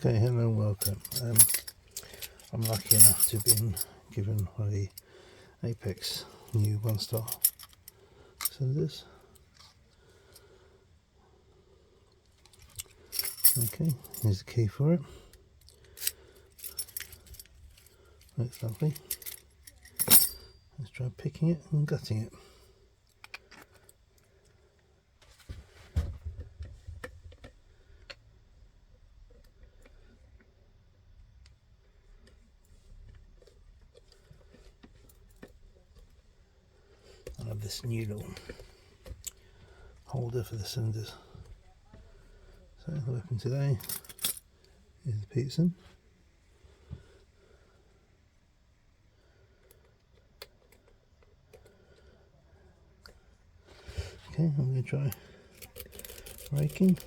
Okay, hello and welcome. I'm lucky enough to have been given one of the Apex new 1-star cylinders. Okay, here's the key for it. Looks lovely. Let's try picking it and gutting it. I have this new little holder for the cylinders. So the weapon today is the Peterson. Okay, I'm going to try raking.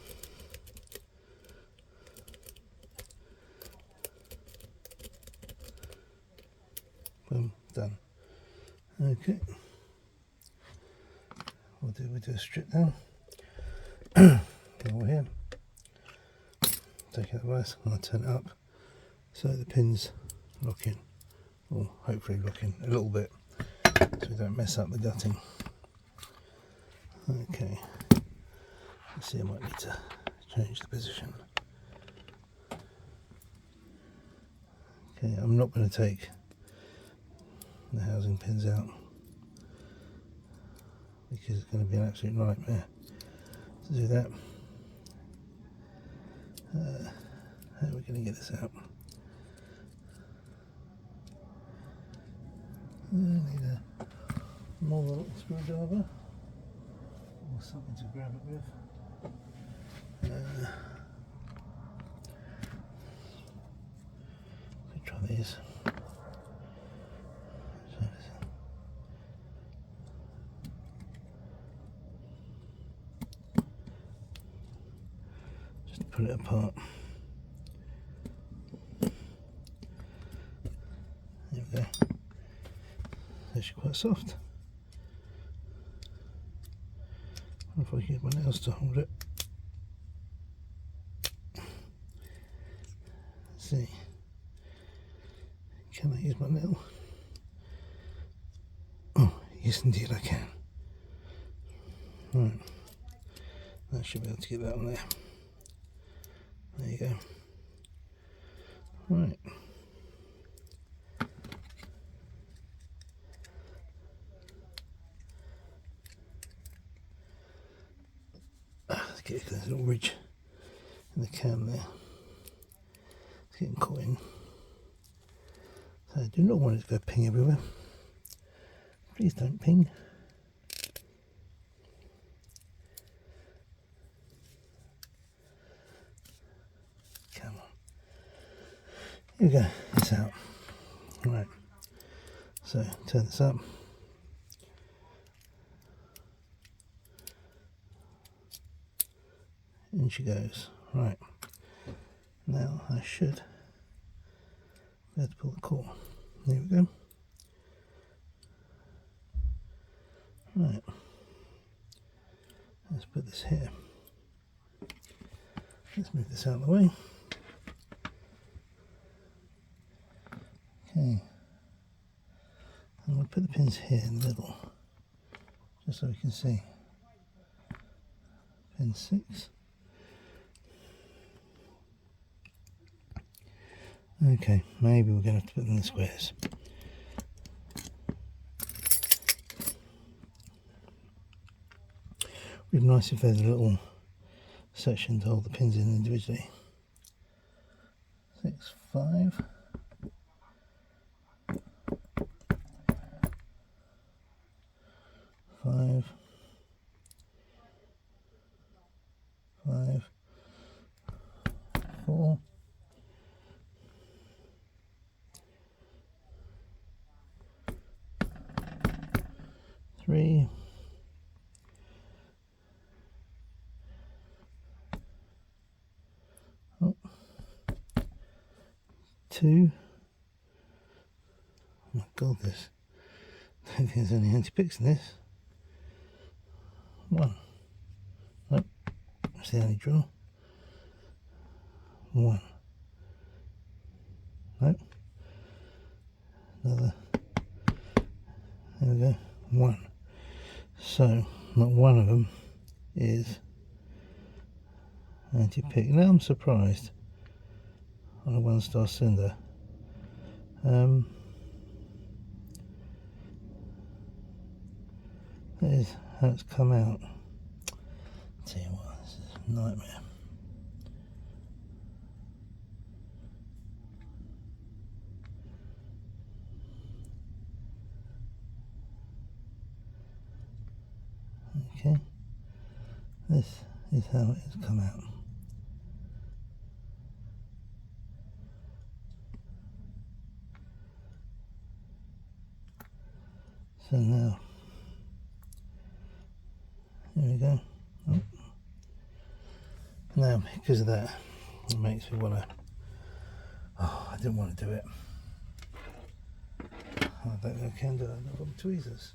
Boom, done. Okay. We'll do a strip down. Go over here. Take out the wires and I'll turn it up so the pins lock in, or hopefully lock in a little bit so we don't mess up the gutting. Okay, let's see, I might need to change the position. Okay, I'm not going to take the housing pins out because it's going to be an absolute nightmare to do that. How are we going to get this out? I need a more little screwdriver or something to grab it with. Let's try these. Just put it apart. There we go. It's actually quite soft. I wonder if I can get my nails to hold it. Let's see. Can I use my nail? Oh, yes indeed I can. Right. I should be able to get that on there. There you go. Right. Let's get a little ridge in the cam there. It's getting caught in. So I do not want it to go ping everywhere. Please don't ping. Come on. Here we go. It's out. Right. So turn this up. In she goes. Right. Now I should be able to pull the core. There we go. Right. Let's put this here. Let's move this out of the way. Okay. I'm going to put the pins here in the middle, just so we can see. Pin 6. Okay, maybe we're going to have to put them in the squares. Would be nice if there's a little section to hold the pins in individually. 6, 5. 5, 5, 4, 3, 2. Oh my god, this. I don't think there's any anti-picks in this. 1. Nope. That's the only drill. 1. Nope. Another. There we go. One. So not one of them is anti-pick. Now I'm surprised on a 1-star cylinder. That is how it's come out. Tell you what, this is a nightmare. Okay, this is how it has come out. So now, here we go. Oh. Now, because of that, it makes me want to. Oh, I didn't want to do it. I don't think I can do it. I've got tweezers.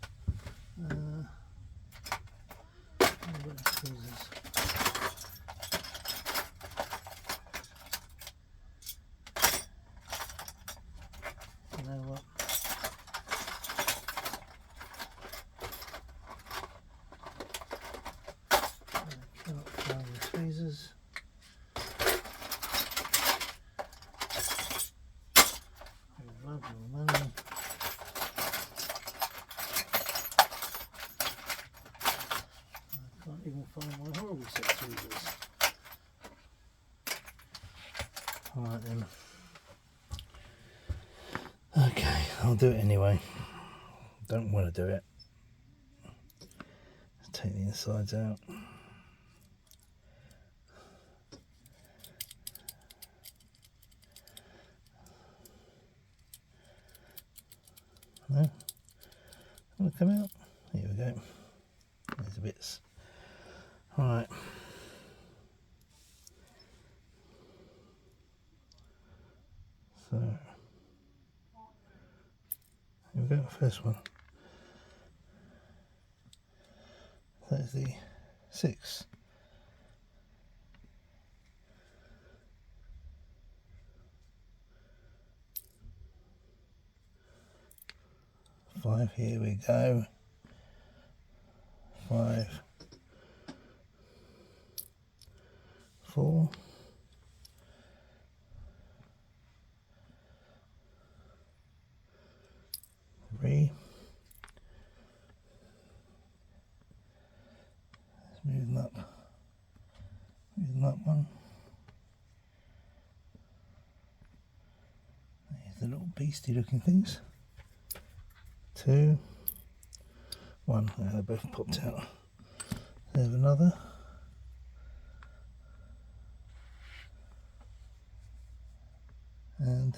I've got tweezers. You know what? I cannot find the tweezers. I love your money. I can't even find my horrible set of tweezers. Alright then. Okay, I'll do it anyway. Don't want to do it. Let's take the insides out. No? Want to come out? Here we go. There's the bits. Alright. So, here we go, first one. That's the 6. Five, here we go. 5, 4, 3. Let's move them up. Move them up one. There's the little beastie looking things. 2, 1. They both popped out. There's another. And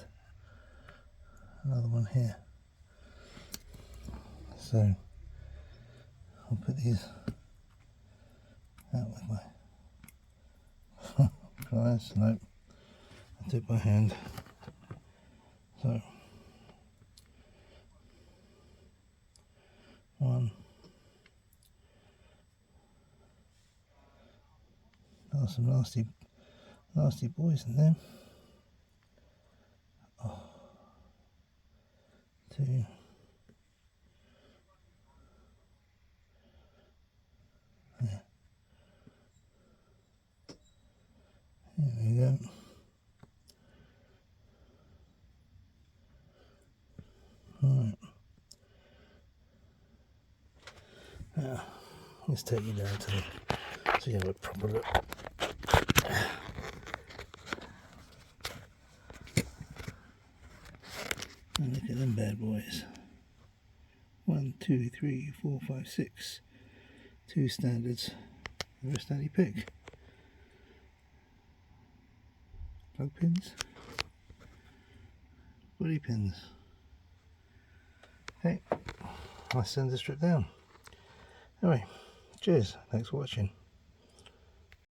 another one here. So I'll put these out with my pliers. Nope, I'll do it by hand. So 1. Oh, some nasty boys in there. 2. There. Here we go. Right. Now, let's take you down to the so you have a proper look. And look at them bad boys. 1, 2, 3, 4, 5, 6. 2 standards. The rest anti-pick. Plug pins. Body pins. Okay, I send the strip down. Anyway, cheers. Thanks for watching.